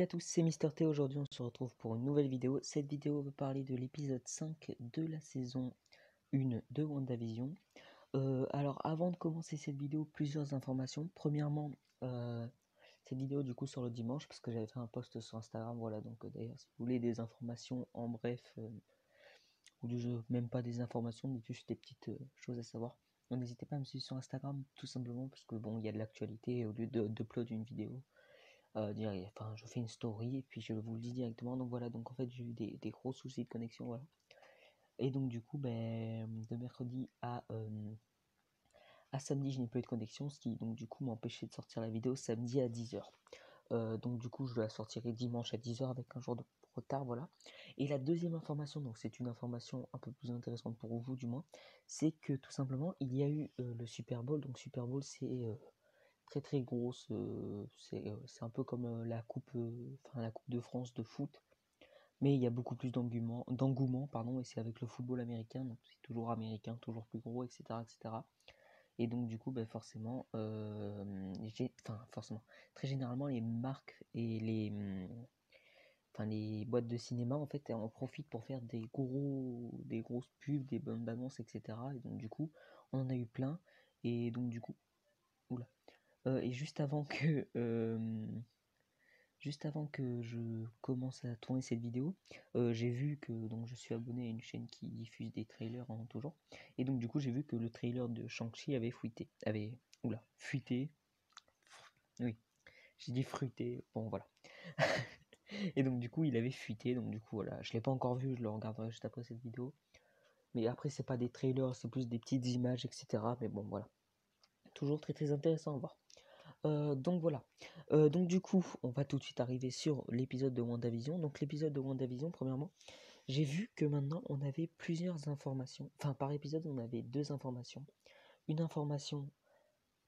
Salut à tous, c'est Mister T. Aujourd'hui, on se retrouve pour une nouvelle vidéo. Cette vidéo va parler de l'épisode 5 de la saison 1 de WandaVision. Alors, avant de commencer cette vidéo, plusieurs informations. Premièrement, cette vidéo du coup sur le dimanche, parce que j'avais fait un post sur Instagram. Voilà, donc d'ailleurs, si vous voulez des informations en bref, ou du jeu, même pas des informations, mais juste des petites choses à savoir, n'hésitez pas à me suivre sur Instagram, tout simplement, parce que bon, il y a de l'actualité au lieu d'upload une vidéo. Je fais une story et puis je vous le dis directement. Donc voilà, donc en fait j'ai eu des gros soucis de connexion, voilà. Et donc du coup, de mercredi à samedi, je n'ai pas eu de connexion, ce qui donc du coup m'empêchait de sortir la vidéo samedi à 10h. Donc du coup, je la sortirai dimanche à 10h avec un jour de retard, voilà. Et la deuxième information, donc c'est une information un peu plus intéressante pour vous du moins, c'est que tout simplement, il y a eu le Super Bowl. Donc Super Bowl, c'est très très grosse, c'est un peu comme la coupe de France de foot, mais il y a beaucoup plus d'engouement pardon, et c'est avec le football américain, donc c'est toujours américain, toujours plus gros, etc. etc. Et donc du coup forcément, forcément, très généralement les marques et les boîtes de cinéma en fait en profitent pour faire des grosses pubs, des bonnes annonces, etc. Et donc du coup on en a eu plein, et donc du coup oula. Et juste avant que je commence à tourner cette vidéo, j'ai vu que donc je suis abonné à une chaîne qui diffuse des trailers en tout genre, et donc du coup j'ai vu que le trailer de Shang-Chi fuité, oui, j'ai dit fruité, bon voilà. Et donc du coup il avait fuité, donc du coup voilà, je l'ai pas encore vu, je le regarderai juste après cette vidéo. Mais après c'est pas des trailers, c'est plus des petites images, etc. Mais bon voilà, toujours très très intéressant à voir. Donc voilà. Donc du coup, on va tout de suite arriver sur l'épisode de WandaVision. Donc l'épisode de WandaVision, premièrement, j'ai vu que maintenant on avait plusieurs informations. Enfin, par épisode, on avait deux informations. Une information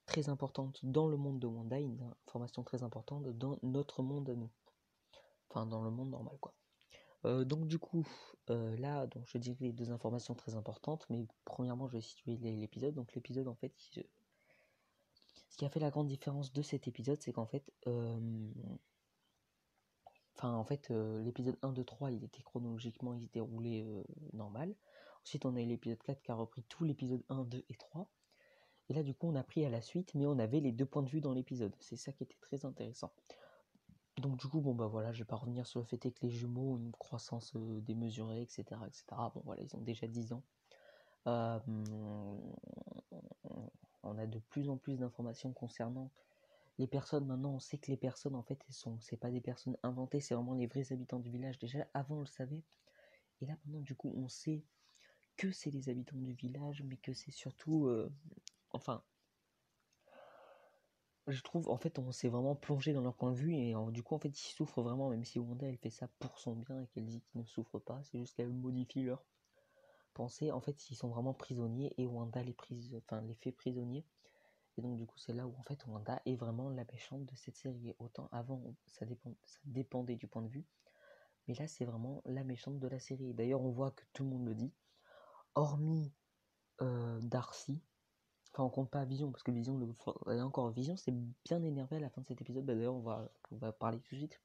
très importante dans le monde de Wanda, une information très importante dans notre monde à nous. Enfin, dans le monde normal, quoi. Donc du coup, là, donc je dirais deux informations très importantes. Mais premièrement, je vais situer l'épisode. Donc l'épisode, en fait, ce qui a fait la grande différence de cet épisode, c'est qu'en fait, l'épisode 1, 2, 3, il était chronologiquement, il se déroulait normal. Ensuite, on a eu l'épisode 4 qui a repris tout l'épisode 1, 2 et 3. Et là, du coup, on a pris à la suite, mais on avait les deux points de vue dans l'épisode. C'est ça qui était très intéressant. Donc, du coup, voilà, je vais pas revenir sur le fait que les jumeaux ont une croissance démesurée, etc., etc. Bon, voilà, ils ont déjà 10 ans. On a de plus en plus d'informations concernant les personnes. Maintenant, on sait que les personnes, en fait, c'est pas des personnes inventées, c'est vraiment les vrais habitants du village. Déjà, avant, on le savait. Et là, maintenant, du coup, on sait que c'est les habitants du village, mais que c'est surtout... je trouve, en fait, on s'est vraiment plongé dans leur point de vue, et du coup, en fait, ils souffrent vraiment, même si Wanda, elle fait ça pour son bien, et qu'elle dit qu'ils ne souffrent pas, c'est juste qu'elle modifie leur pensée. En fait, ils sont vraiment prisonniers, et Wanda les fait prisonniers. Et donc du coup c'est là où en fait Wanda est vraiment la méchante de cette série. Autant avant ça dépendait du point de vue, mais là c'est vraiment la méchante de la série. D'ailleurs on voit que tout le monde le dit, hormis Darcy. Enfin on compte pas Vision, parce que Vision, et encore Vision s'est bien énervé à la fin de cet épisode. D'ailleurs on va parler tout de suite.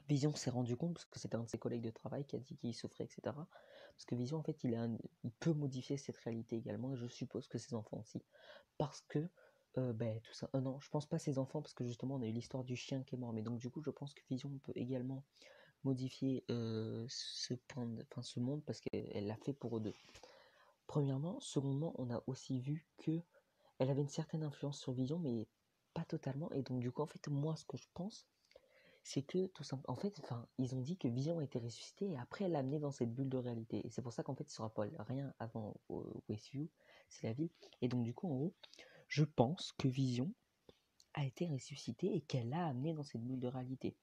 Vision s'est rendu compte, parce que c'était un de ses collègues de travail qui a dit qu'il souffrait, etc. Parce que Vision en fait il peut modifier cette réalité également, et je suppose que ses enfants aussi. Parce que tout ça. Non, je pense pas ses enfants, parce que justement on a eu l'histoire du chien qui est mort. Mais donc du coup je pense que Vision peut également modifier ce monde, parce qu'elle l'a fait pour eux deux. Premièrement. Secondement, on a aussi vu que elle avait une certaine influence sur Vision, mais pas totalement. Et donc du coup en fait moi ce que je pense, c'est que tout simplement, en fait, ils ont dit que Vision a été ressuscité, et après elle l'a amené dans cette bulle de réalité. Et c'est pour ça qu'en fait il ne sera pas rien avant Westview, c'est la ville. Et donc du coup en gros, je pense que Vision a été ressuscitée et qu'elle l'a amené dans cette bulle de réalité.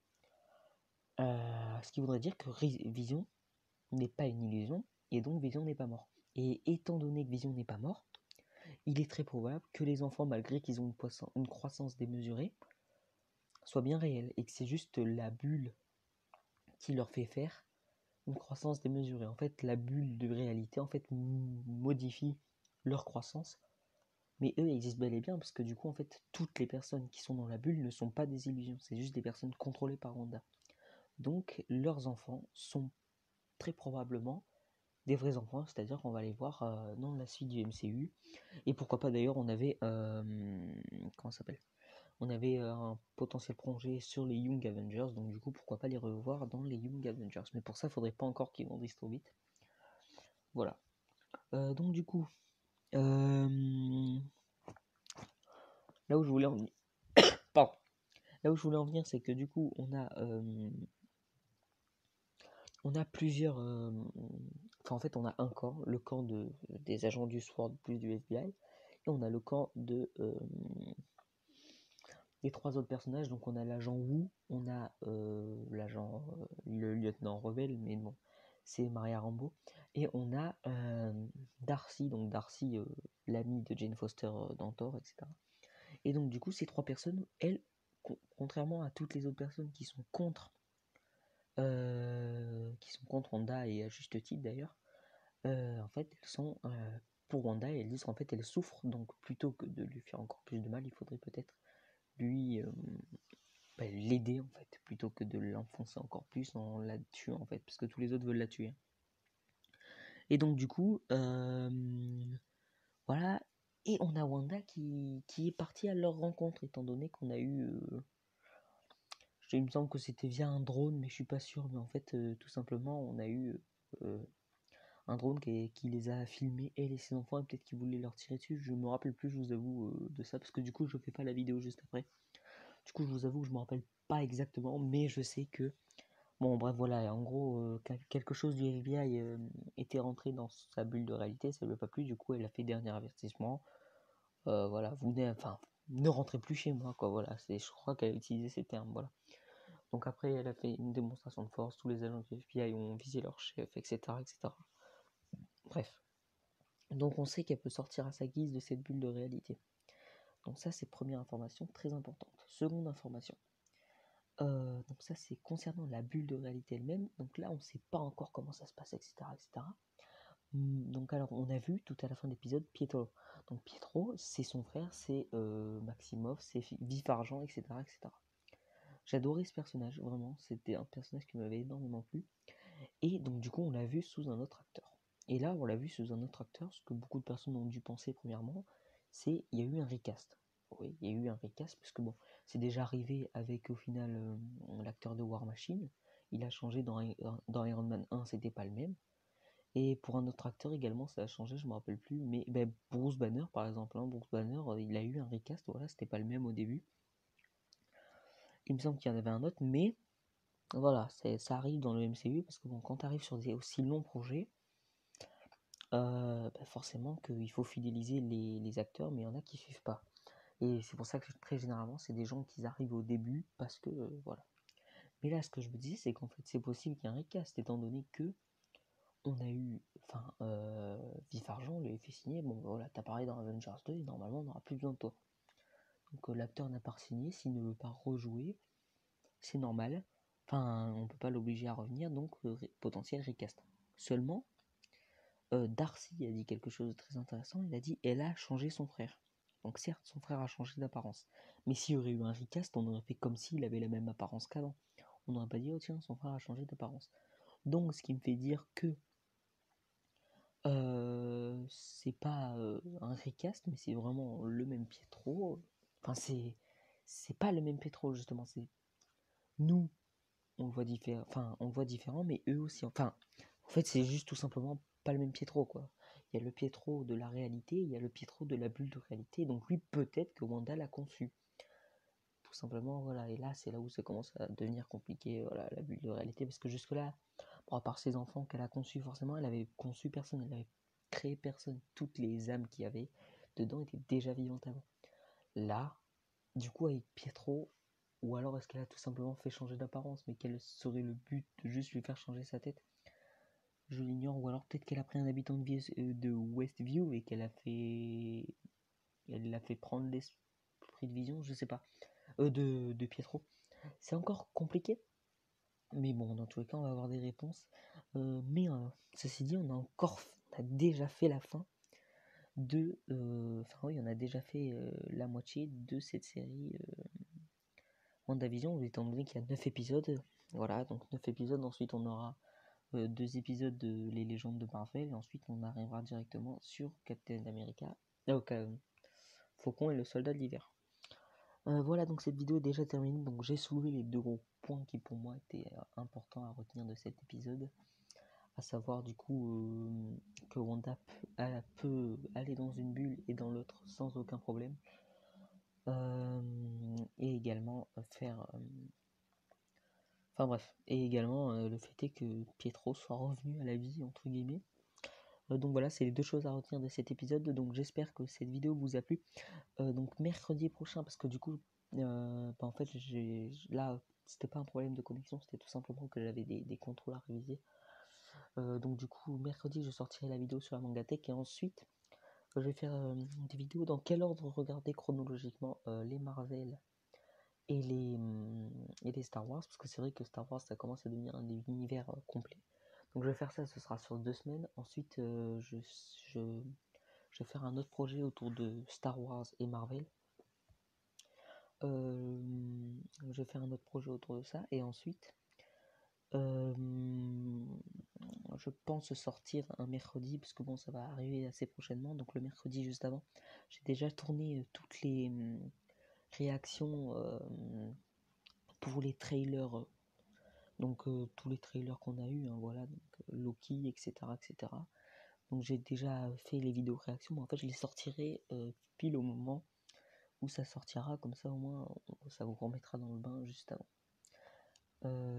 Ce qui voudrait dire que Vision n'est pas une illusion, et donc Vision n'est pas mort. Et étant donné que Vision n'est pas mort, il est très probable que les enfants, malgré qu'ils ont une croissance démesurée, soient bien réels, et que c'est juste la bulle qui leur fait faire une croissance démesurée. En fait, la bulle de réalité en fait modifie leur croissance. Mais eux existent bel et bien, parce que du coup, en fait, toutes les personnes qui sont dans la bulle ne sont pas des illusions. C'est juste des personnes contrôlées par Wanda. Donc leurs enfants sont très probablement des vrais enfants, c'est-à-dire qu'on va les voir dans la suite du MCU. Et pourquoi pas d'ailleurs, on avait comment ça s'appelle, on avait un potentiel prolongé sur les Young Avengers, donc du coup pourquoi pas les revoir dans les Young Avengers. Mais pour ça, il faudrait pas encore qu'ils grandissent trop vite. Voilà. Donc du coup, là où je voulais en venir, pardon, là où je voulais en venir, c'est que du coup on a plusieurs, enfin en fait on a un camp, le camp des agents du SWORD plus du FBI, et on a le camp des trois autres personnages. Donc on a l'agent Wu, on a le lieutenant Rebelle, mais bon, c'est Maria Rambeau, et on a Darcy, donc Darcy, l'amie de Jane Foster dans Thor, etc. Et donc du coup ces trois personnes, elles, contrairement à toutes les autres personnes qui sont contre Wanda, et à juste titre d'ailleurs, en fait elles sont pour Wanda, et elles disent qu'en fait elle souffre, donc plutôt que de lui faire encore plus de mal, il faudrait peut-être lui l'aider en fait, plutôt que de l'enfoncer encore plus en la tuant en fait, parce que tous les autres veulent la tuer. Et donc du coup, voilà, et on a Wanda qui est partie à leur rencontre, étant donné qu'on a eu, il me semble que c'était via un drone, mais je suis pas sûr, mais en fait, tout simplement, on a eu un drone qui les a filmés, elle et ses enfants, et peut-être qu'ils voulaient leur tirer dessus, je me rappelle plus, je vous avoue, de ça, parce que du coup, je fais pas la vidéo juste après. Du coup, je vous avoue que je me rappelle pas exactement, mais je sais que bon, bref, voilà, en gros, quelque chose du FBI était rentré dans sa bulle de réalité, ça lui a pas plu, du coup, elle a fait dernier avertissement. Voilà, ne rentrez plus chez moi, quoi, voilà, je crois qu'elle a utilisé ces termes, voilà. Donc après, elle a fait une démonstration de force, tous les agents du FBI ont visé leur chef, etc., etc. Bref. Donc on sait qu'elle peut sortir à sa guise de cette bulle de réalité. Donc ça, c'est première information très importante. Seconde information. Donc ça, c'est concernant la bulle de réalité elle-même. Donc là, on ne sait pas encore comment ça se passe, etc., etc. Donc alors, on a vu tout à la fin de l'épisode Pietro. Donc Pietro, c'est son frère, c'est Maximoff, c'est Vif Argent, etc., etc. J'adorais ce personnage, vraiment. C'était un personnage qui m'avait énormément plu. Et donc du coup, on l'a vu sous un autre acteur. Et là, on l'a vu sous un autre acteur. Ce que beaucoup de personnes ont dû penser premièrement, c'est il y a eu un recast. Oui, il y a eu un recast, parce que bon, c'est déjà arrivé avec au final l'acteur de War Machine. Il a changé dans Iron Man 1, c'était pas le même. Et pour un autre acteur également, ça a changé, je me rappelle plus. Mais ben, Bruce Banner, par exemple, hein, Bruce Banner, il a eu un recast, voilà, c'était pas le même au début. Il me semble qu'il y en avait un autre, mais voilà, ça arrive dans le MCU, parce que bon, quand tu arrives sur des aussi longs projets, bah forcément qu'il faut fidéliser les acteurs, mais il y en a qui suivent pas. Et c'est pour ça que très généralement, c'est des gens qui arrivent au début, parce que voilà. Mais là, ce que je me dis, c'est qu'en fait, c'est possible qu'il y ait un recast, étant donné que on a eu, enfin, Vif Argent lui a fait signer, bon voilà, t'as parlé dans Avengers 2, et normalement, on n'aura plus besoin de toi. Donc l'acteur n'a pas signé, s'il ne veut pas rejouer, c'est normal. Enfin, on peut pas l'obliger à revenir, donc potentiel recast. Seulement, Darcy a dit quelque chose de très intéressant, il a dit elle a changé son frère. Donc certes, son frère a changé d'apparence. Mais s'il y aurait eu un recast, on aurait fait comme s'il avait la même apparence qu'avant. On n'aurait pas dit oh tiens, son frère a changé d'apparence. Donc ce qui me fait dire que c'est pas un recast, mais c'est vraiment le même Pietro. Enfin c'est pas le même Pietro justement. C'est nous on le voit différent. Enfin on le voit différent, mais eux aussi. Enfin en fait c'est juste tout simplement pas le même Pietro quoi. Il y a le Pietro de la réalité, il y a le Pietro de la bulle de réalité. Donc lui peut-être que Wanda l'a conçu. Tout simplement voilà. Et là c'est là où ça commence à devenir compliqué. Voilà la bulle de réalité, parce que jusque là, bon, à part ses enfants qu'elle a conçus forcément, elle avait conçu personne. Elle avait créé personne. Toutes les âmes qu'il y avait dedans étaient déjà vivantes avant. Là, du coup, avec Pietro, ou alors est-ce qu'elle a tout simplement fait changer d'apparence, mais quel serait le but de juste lui faire changer sa tête? Je l'ignore. Ou alors peut-être qu'elle a pris un habitant de Westview et elle l'a fait prendre l'esprit de vision, je sais pas. De Pietro. C'est encore compliqué, mais bon, dans tous les cas, on va avoir des réponses. Mais ceci dit, on a déjà fait la fin enfin oui, on a déjà fait la moitié de cette série WandaVision, étant donné qu'il y a 9 épisodes. Voilà, donc 9 épisodes. Ensuite, on aura 2 épisodes de Les légendes de Marvel. Et ensuite, on arrivera directement sur Captain America. Faucon et le soldat de l'hiver. Voilà, donc cette vidéo est déjà terminée. Donc j'ai soulevé les 2 gros points qui pour moi étaient importants à retenir de cet épisode. À savoir du coup que Wanda peut aller dans une bulle et dans l'autre sans aucun problème. Et également enfin bref, et également le fait est que Pietro soit revenu à la vie, entre guillemets. Donc voilà, c'est les 2 choses à retenir de cet épisode. Donc j'espère que cette vidéo vous a plu. Donc mercredi prochain, parce que du coup, en fait, là, c'était pas un problème de connexion, c'était tout simplement que j'avais des contrôles à réviser. Donc du coup, mercredi, je sortirai la vidéo sur la Mangatech et ensuite, je vais faire des vidéos dans quel ordre regarder chronologiquement les Marvel et les Star Wars, parce que c'est vrai que Star Wars, ça commence à devenir un univers complet. Donc je vais faire ça, ce sera sur 2 semaines. Ensuite, je vais faire un autre projet autour de Star Wars et Marvel. Je vais faire un autre projet autour de ça. Et ensuite, je pense sortir un mercredi, parce que bon, ça va arriver assez prochainement. Donc le mercredi juste avant, j'ai déjà tourné toutes les réactions pour les trailers. Donc tous les trailers qu'on a eu, hein, voilà, donc Loki, etc., etc. Donc j'ai déjà fait les vidéos réactions, mais en fait je les sortirai pile au moment où ça sortira, comme ça au moins ça vous remettra dans le bain juste avant.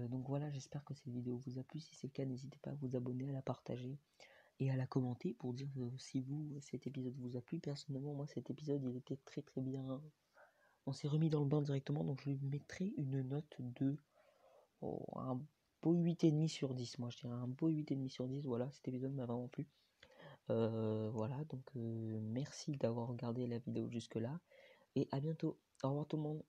Donc voilà, j'espère que cette vidéo vous a plu. Si c'est le cas, n'hésitez pas à vous abonner, à la partager et à la commenter pour dire si cet épisode vous a plu. Personnellement, moi cet épisode il était très très bien. On s'est remis dans le bain directement, donc je lui mettrai une note de un beau 8,5 sur 10. Moi je dirais un beau 8,5 sur 10. Voilà, cet épisode m'a vraiment plu. Voilà, donc merci d'avoir regardé la vidéo jusque là et à bientôt. Au revoir tout le monde.